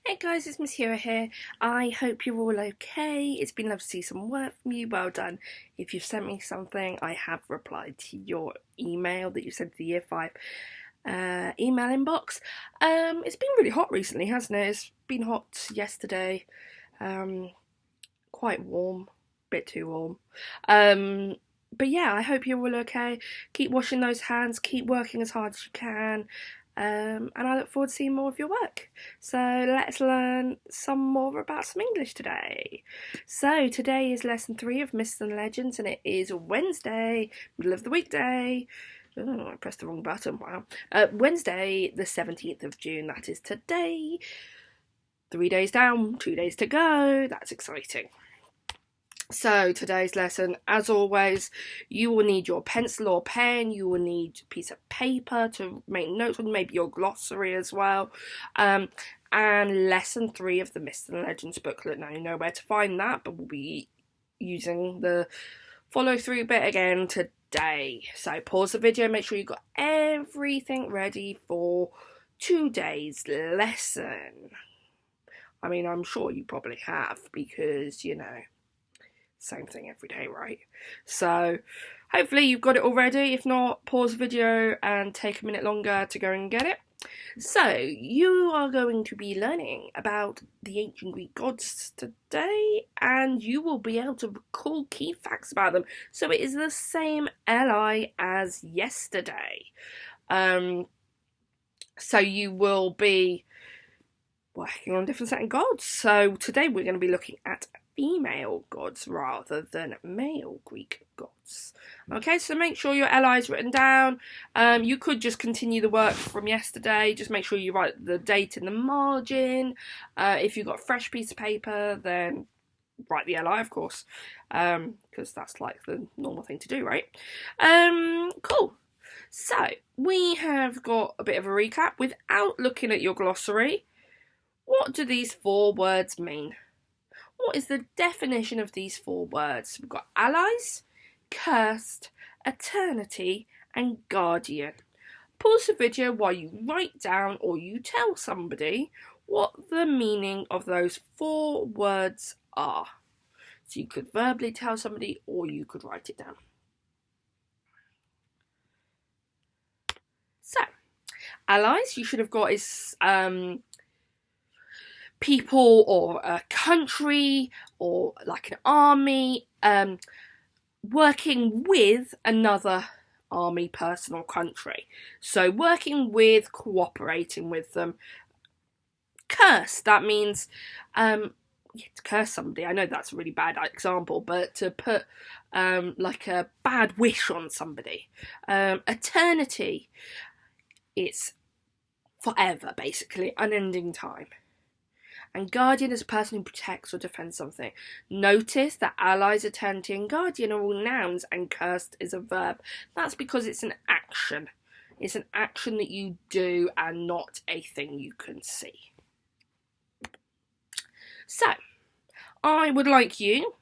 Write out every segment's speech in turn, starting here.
Hey guys, it's Miss Hero here. I hope you're all okay. It's been lovely to see some work from you. Well done. If you've sent me something, I have replied to your email that you sent to the Year 5 email inbox. It's been really hot recently, hasn't it? It's been hot yesterday. Quite warm. Bit too warm. But yeah, I hope you're all okay. Keep washing those hands. Keep working as hard as you can. And I look forward to seeing more of your work. So let's learn some more about some English today. So today is lesson 3 of Myths and Legends, and it is Wednesday, middle of the weekday. Oh, I pressed the wrong button. Wow. Wednesday, the 17th of June. That is today. 3 days down, 2 days to go. That's exciting. So today's lesson, as always, you will need your pencil or pen, you will need a piece of paper to make notes on, maybe your glossary as well, and lesson 3 of the Myths and Legends booklet. Now you know where to find that, but we'll be using the follow through bit again today. So pause the video, make sure you've got everything ready for today's lesson. I mean, I'm sure you probably have, because, you know, same thing every day, right? So hopefully you've got it already. If not, pause the video and take a minute longer to go and get it. So you are going to be learning about the ancient Greek gods today, and you will be able to recall key facts about them. So it is the same LI as yesterday. So you will be working on a different set of gods. So today we're going to be looking at female gods rather than male Greek gods. Okay, so make sure your LI is written down. You could just continue the work from yesterday. Just make sure you write the date in the margin. If you've got a fresh piece of paper, then write the LI, of course, because that's like the normal thing to do, right? Cool. So we have got a bit of a recap without looking at your glossary. What do these 4 words mean? What is the definition of these 4 words? We've got allies, cursed, eternity, and guardian. Pause the video while you write down or you tell somebody what the meaning of those 4 words are. So you could verbally tell somebody or you could write it down. So, allies you should have got is people or a country or like an army working with another army, person or country. So working with, cooperating with them. Curse, that means to curse somebody. I know that's a really bad example, but to put like a bad wish on somebody. Eternity, it's forever, basically, unending time. And guardian is a person who protects or defends something. Notice that allies, eternity, and guardian are all nouns and cursed is a verb. That's because it's an action. It's an action that you do and not a thing you can see. So, I would like you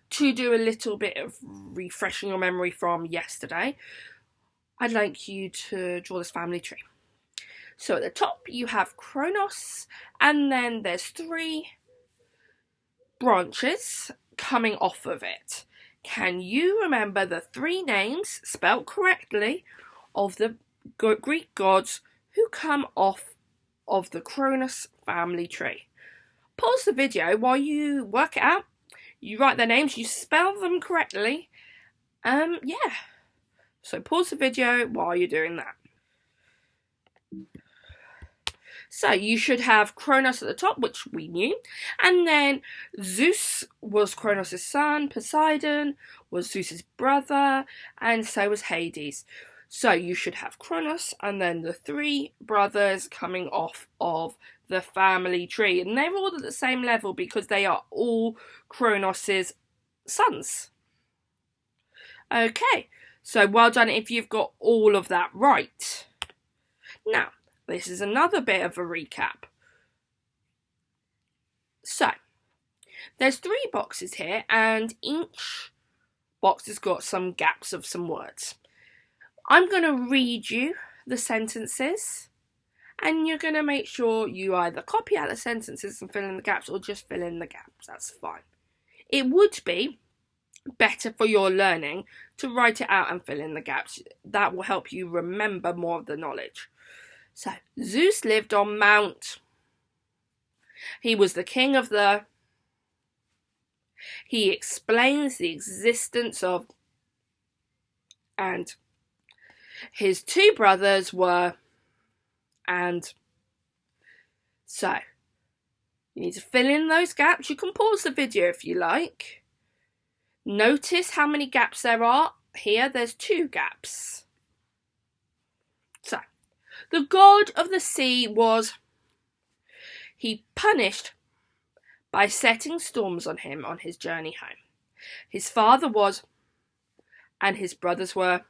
to do a little bit of refreshing your memory from yesterday. I'd like you to draw this family tree. So at the top you have Kronos, and then there's 3 branches coming off of it. Can you remember the 3 names, spelt correctly, of the Greek gods who come off of the Kronos family tree? Pause the video while you work it out. You write their names, you spell them correctly. Yeah. So pause the video while you're doing that. So you should have Kronos at the top, which we knew, and then Zeus was Kronos' son, Poseidon was Zeus' brother, and so was Hades. So you should have Kronos and then the 3 brothers coming off of the family tree, and they're all at the same level because they are all Kronos' sons. Okay, so well done if you've got all of that right. Now, this is another bit of a recap. So, there's 3 boxes here, and each box has got some gaps of some words. I'm going to read you the sentences, and you're going to make sure you either copy out the sentences and fill in the gaps or just fill in the gaps. That's fine. It would be better for your learning to write it out and fill in the gaps. That will help you remember more of the knowledge. So, Zeus lived on Mount. He was the king of the. He explains the existence of. And his two brothers were. And so, you need to fill in those gaps. You can pause the video if you like. Notice how many gaps there are. Here, there's 2 gaps. So, the god of the sea was. He punished by setting storms on him on his journey home. His father was, and his brothers were,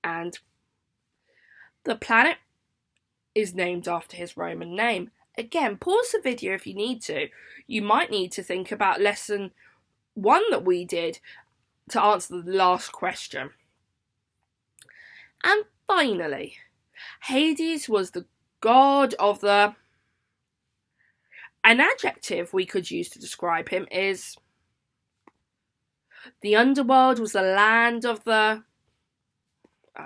and the planet is named after his Roman name. Again, pause the video if you need to. You might need to think about lesson 1 that we did to answer the last question. And finally, Hades was the god of the. An adjective we could use to describe him is. The underworld was the land of the.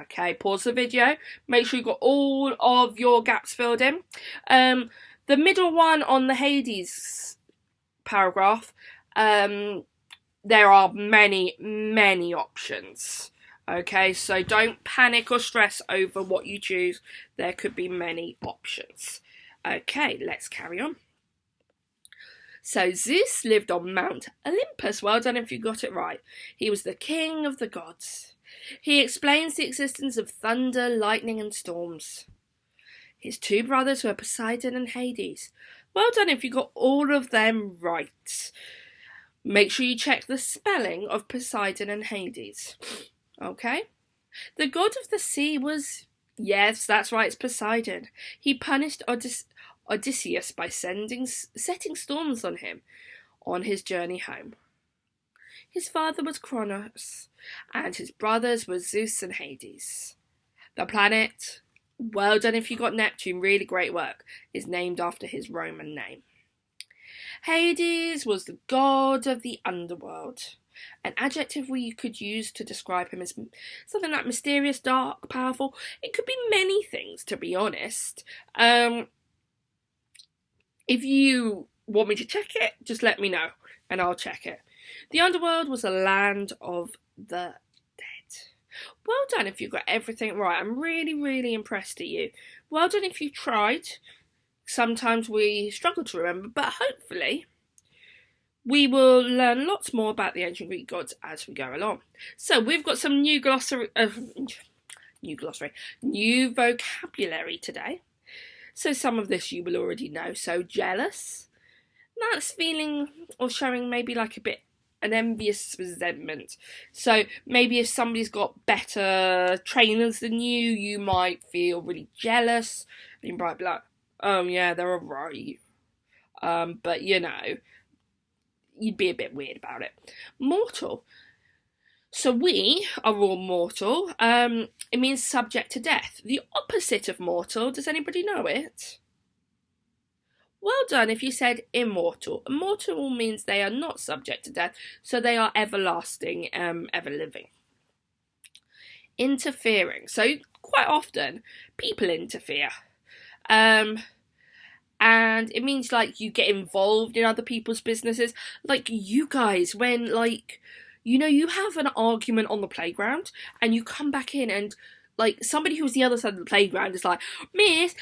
Okay, pause the video. Make sure you've got all of your gaps filled in. The middle one on the Hades paragraph, there are many options. Okay, so don't panic or stress over what you choose. There could be many options. Okay, let's carry on. So Zeus lived on Mount Olympus. Well done if you got it right. He was the king of the gods. He explains the existence of thunder, lightning, and storms. His 2 brothers were Poseidon and Hades. Well done if you got all of them right. Make sure you check the spelling of Poseidon and Hades. Okay? The god of the sea was. Yes, that's right, it's Poseidon. He punished Odysseus by setting storms on him on his journey home. His father was Kronos, and his brothers were Zeus and Hades. The planet, well done if you got Neptune, really great work, is named after his Roman name. Hades was the god of the underworld. An adjective we could use to describe him is something like mysterious, dark, powerful. It could be many things, to be honest. If you want me to check it, just let me know and I'll check it. The underworld was a land of the dead. Well done if you got everything right. I'm really impressed at you. Well done if you tried. Sometimes we struggle to remember, but hopefully we will learn lots more about the ancient Greek gods as we go along. So we've got some new vocabulary today. So some of this you will already know. So jealous, that's feeling or showing maybe like a bit an envious resentment. So maybe if somebody's got better trainers than you, you might feel really jealous. And you might be like, oh yeah, they're alright. But you know, you'd be a bit weird about it. Mortal. So we are all mortal. It means subject to death. The opposite of mortal, does anybody know it? Well done if you said immortal. Immortal means they are not subject to death, so they are everlasting, ever living. Interfering. So quite often people interfere. And it means like you get involved in other people's businesses. Like you guys, when like, you know, you have an argument on the playground and you come back in and like somebody who's the other side of the playground is like, Miss,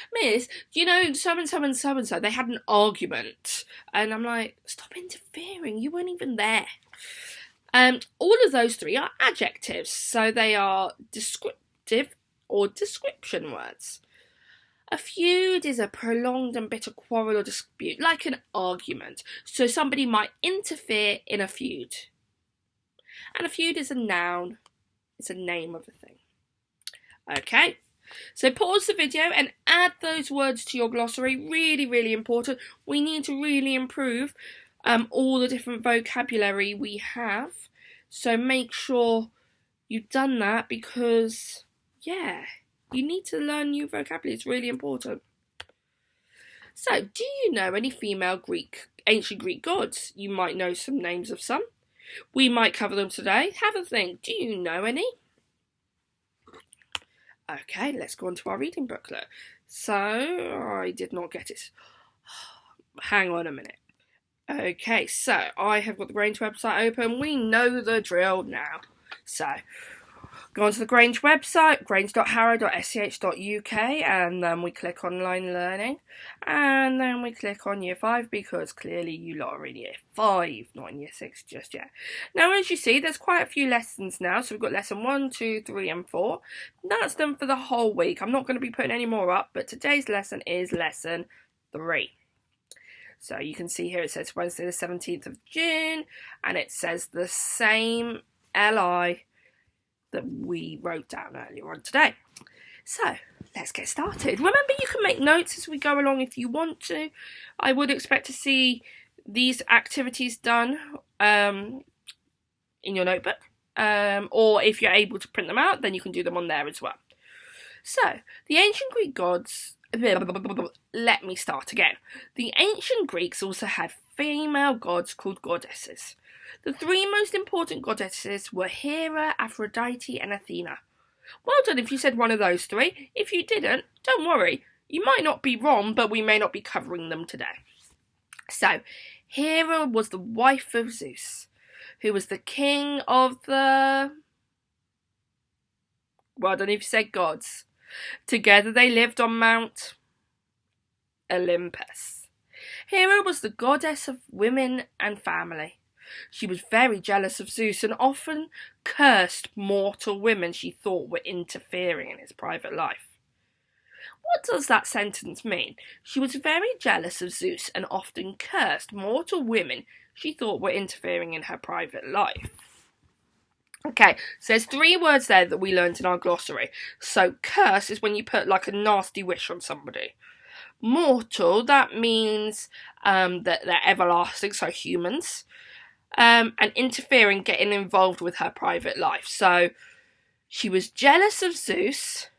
you know, so and so, they had an argument. And I'm like, stop interfering, you weren't even there. All of those 3 are adjectives, so they are descriptive or description words. A feud is a prolonged and bitter quarrel or dispute, like an argument. So somebody might interfere in a feud. And a feud is a noun. It's a name of a thing. Okay, so pause the video and add those words to your glossary. Really important. We need to really improve all the different vocabulary we have. So make sure you've done that because, yeah, you need to learn new vocabulary. It's really important. So, do you know any female ancient Greek gods? You might know some names of some. We might cover them today. Have a think. Do you know any? Okay, let's go on to our reading booklet. So, I did not get it. Hang on a minute. Okay, so I have got the Grange website open. We know the drill now. So, go onto the Grange website, grange.harrow.sch.uk, and then we click online learning, and then we click on year 5 because clearly you lot are in year 5, not in year 6 just yet. Now, as you see, there's quite a few lessons now, so we've got lesson 1, 2, 3, and 4. That's them for the whole week. I'm not going to be putting any more up, but today's lesson is lesson 3. So you can see here it says Wednesday the 17th of June, and it says the same LI that we wrote down earlier on today. So let's get started. Remember, you can make notes as we go along if you want to. I would expect to see these activities done in your notebook, or if you're able to print them out, then you can do them on there as well. So the ancient Greek gods. Let me start again. The ancient Greeks also had female gods called goddesses. The 3 most important goddesses were Hera, Aphrodite, and Athena. Well done if you said one of those 3. If you didn't, don't worry. You might not be wrong, but we may not be covering them today. So, Hera was the wife of Zeus, who was the king of the... Well done if you said gods. Together they lived on Mount Olympus. Hera was the goddess of women and family. She was very jealous of Zeus and often cursed mortal women she thought were interfering in his private life. What does that sentence mean? She was very jealous of Zeus and often cursed mortal women she thought were interfering in her private life. Okay, so there's 3 words there that we learned in our glossary. So curse is when you put like a nasty wish on somebody. Mortal, that means that they're everlasting, so humans. And interfering, getting involved with her private life. So she was jealous of Zeus,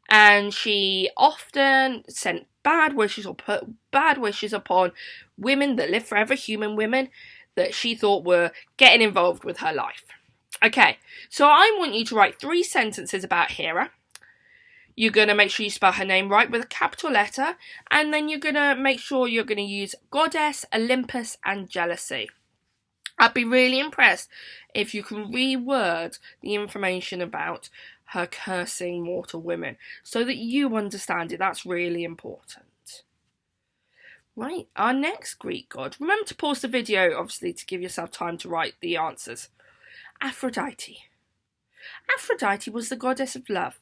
and she often sent bad wishes or put bad wishes upon women that live forever, human women, that she thought were getting involved with her life. Okay, so I want you to write 3 sentences about Hera. You're going to make sure you spell her name right with a capital letter, and then you're going to make sure you're going to use goddess, Olympus, and jealousy. I'd be really impressed if you can reword the information about her cursing mortal women so that you understand it. That's really important. Right, our next Greek god. Remember to pause the video, obviously, to give yourself time to write the answers. Aphrodite. Aphrodite was the goddess of love.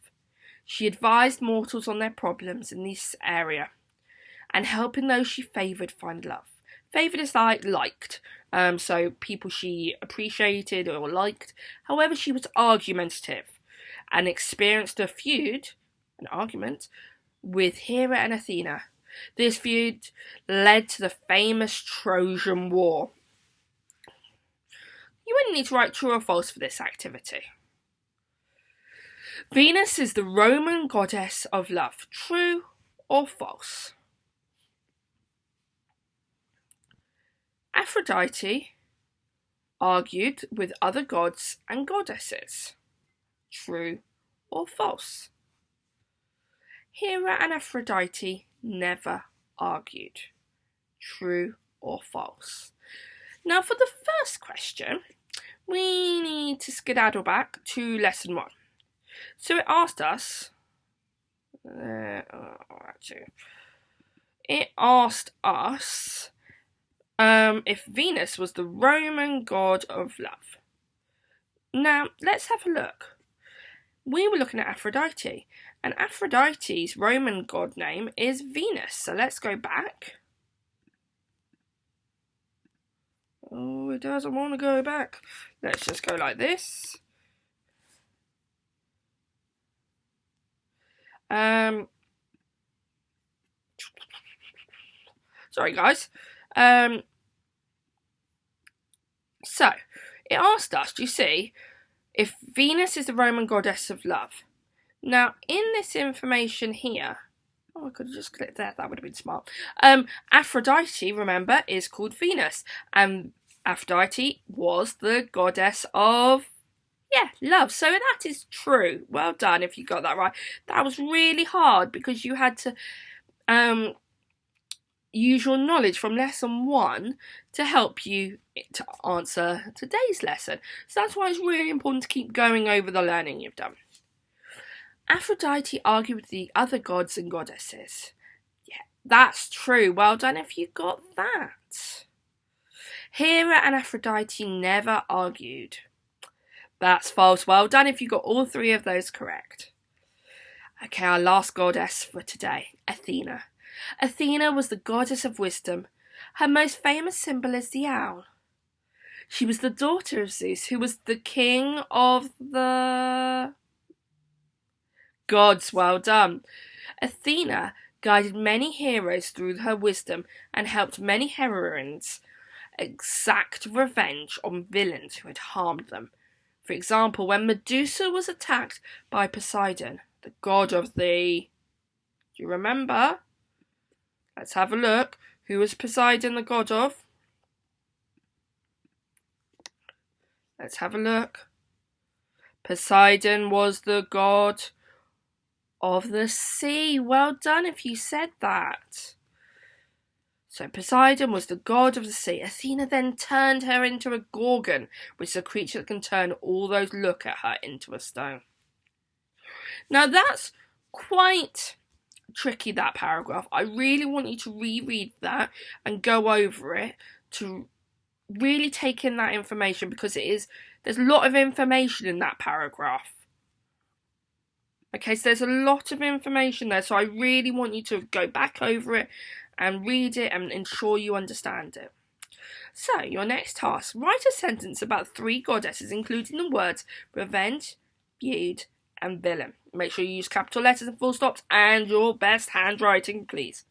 She advised mortals on their problems in this area and helping those she favoured find love. Favoured is like liked, so people she appreciated or liked. However, she was argumentative and experienced a feud, an argument, with Hera and Athena. This feud led to the famous Trojan War. You wouldn't need to write true or false for this activity. Venus is the Roman goddess of love. True or false? Aphrodite argued with other gods and goddesses. True or false? Hera and Aphrodite never argued. True or false? Now for the first question, we need to skedaddle back to lesson 1. So it asked us, if Venus was the Roman god of love. Now, let's have a look. We were looking at Aphrodite, and Aphrodite's Roman god name is Venus. So let's go back. Oh, it doesn't want to go back. Let's just go like this. Sorry, guys. So, it asked us, do you see, if Venus is the Roman goddess of love. Now, in this information here, Oh, I could have just clicked there. That would have been smart. Aphrodite, remember, is called Venus. And Aphrodite was the goddess of, love. So that is true. Well done if you got that right. That was really hard because you had to use your knowledge from lesson 1 to help you to answer today's lesson. So that's why it's really important to keep going over the learning you've done. Aphrodite argued with the other gods and goddesses. Yeah, that's true. Well done if you got that. Hera and Aphrodite never argued. That's false. Well done if you got all 3 of those correct. Okay, our last goddess for today, Athena. Athena was the goddess of wisdom. Her most famous symbol is the owl. She was the daughter of Zeus, who was the king of the gods. Well done. Athena guided many heroes through her wisdom and helped many heroines exact revenge on villains who had harmed them. For example, when Medusa was attacked by Poseidon, the god of the... Do you remember? Let's have a look. Who was Poseidon the god of? Let's have a look. Poseidon was the god of the sea. Well done if you said that. So Poseidon was the god of the sea. Athena then turned her into a gorgon, which is a creature that can turn all those look at her into a stone. Now that's quite tricky, that paragraph. I really want you to reread that and go over it to really take in that information, because there's a lot of information in that paragraph. Okay, so there's a lot of information there, so I really want you to go back over it and read it and ensure you understand it. So, your next task, write a sentence about 3 goddesses, including the words revenge, feud, and villain. Make sure you use capital letters and full stops and your best handwriting, please.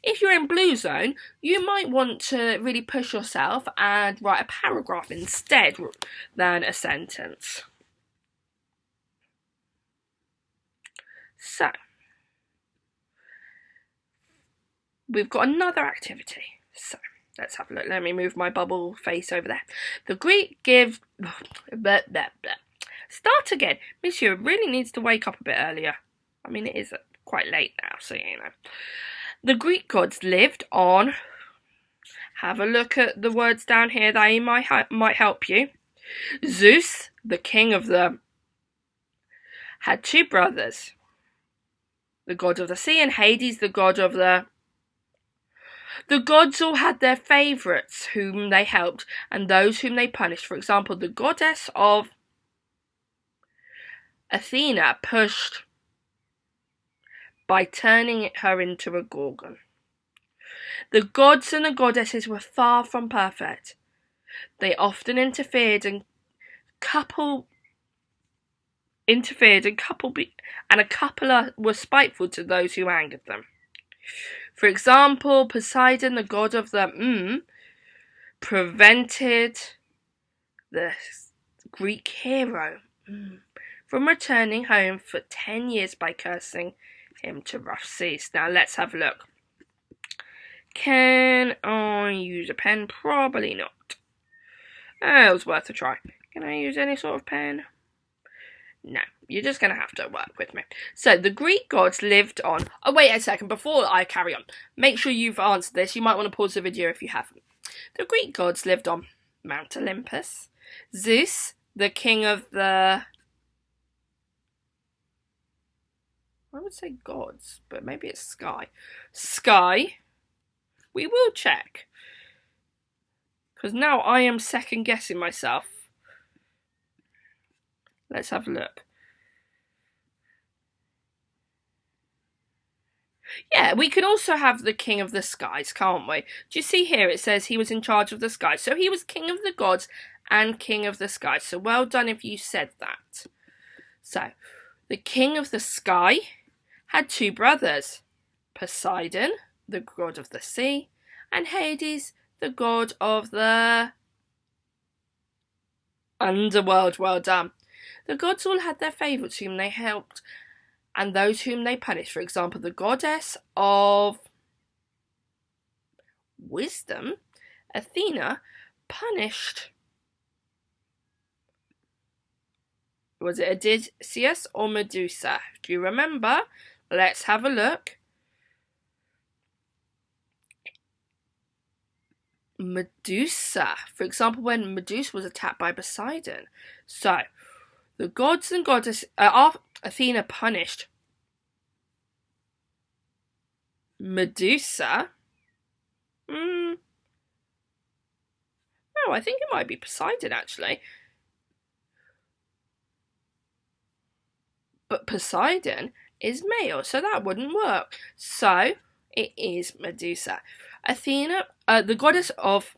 If you're in blue zone, you might want to really push yourself and write a paragraph instead than a sentence. So, we've got another activity. So, let's have a look. Let me move my bubble face over there. The Greek gives... Start again. Monsieur really needs to wake up a bit earlier. I mean, it is quite late now, so you know. The Greek gods lived on... Have a look at the words down here. They might help you. Zeus, the king of the... had 2 brothers. The god of the sea, and Hades, the god of the... The gods all had their favourites whom they helped and those whom they punished. For example, the goddess of Athena pushed by turning her into a gorgon. The gods and the goddesses were far from perfect. They often interfered and a couple were spiteful to those who angered them. For example, Poseidon, the god of the prevented the Greek hero from returning home for 10 years by cursing him to rough seas. Now let's have a look. Can I use a pen? Probably not. It was worth a try. Can I use any sort of pen? No, you're just going to have to work with me. So, the Greek gods lived on... Oh, wait a second, before I carry on. Make sure you've answered this. You might want to pause the video if you haven't. The Greek gods lived on Mount Olympus. Zeus, the king of the... I would say gods, but maybe it's sky. Sky. We will check. Because now I am second guessing myself. Let's have a look. Yeah, we can also have the king of the skies, can't we? Do you see here it says he was in charge of the skies? So he was king of the gods and king of the skies. So well done if you said that. So, the king of the sky had 2 brothers. Poseidon, the god of the sea, and Hades, the god of the underworld. Well done. The gods all had their favourites whom they helped and those whom they punished. For example, the goddess of wisdom, Athena, punished. Was it Odysseus or Medusa? Do you remember? Let's have a look. Medusa. For example, when Medusa was attacked by Poseidon. So, the gods and goddesses, Athena punished Medusa. No, I think it might be Poseidon actually. But Poseidon is male, so that wouldn't work. So, it is Medusa. Athena, the goddess of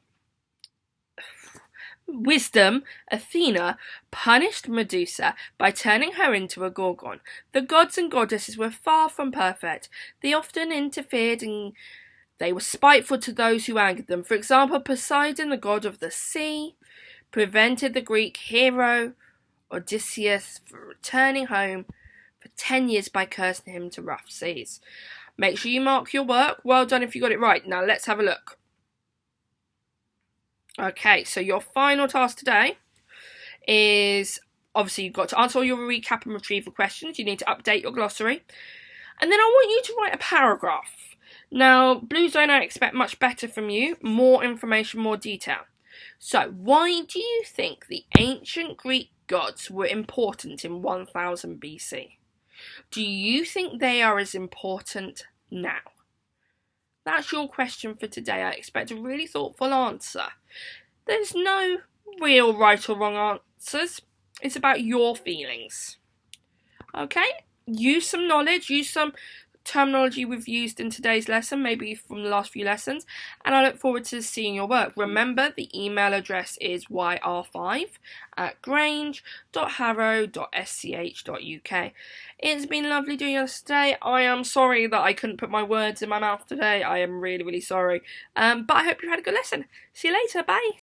wisdom, Athena, punished Medusa by turning her into a gorgon. The gods and goddesses were far from perfect. They often interfered and they were spiteful to those who angered them. For example, Poseidon, the god of the sea, prevented the Greek hero Odysseus from returning home for 10 years by cursing him to rough seas. Make sure you mark your work. Well done if you got it right. Now let's have a look. Okay, so your final task today is, obviously you've got to answer all your recap and retrieval questions. You need to update your glossary. And then I want you to write a paragraph. Now, Blue Zone, I expect much better from you. More information, more detail. So, why do you think the ancient Greek gods were important in 1000 BC? Do you think they are as important now? That's your question for today. I expect a really thoughtful answer. There's no real right or wrong answers. It's about your feelings. Okay? Use some knowledge, use some terminology we've used in today's lesson, maybe from the last few lessons, and I look forward to seeing your work. Remember, the email address is yr5@grange.harrow.sch.uk. It's been lovely doing this today. I am sorry that I couldn't put my words in my mouth today. I am really, really sorry. But I hope you had a good lesson. See you later. Bye.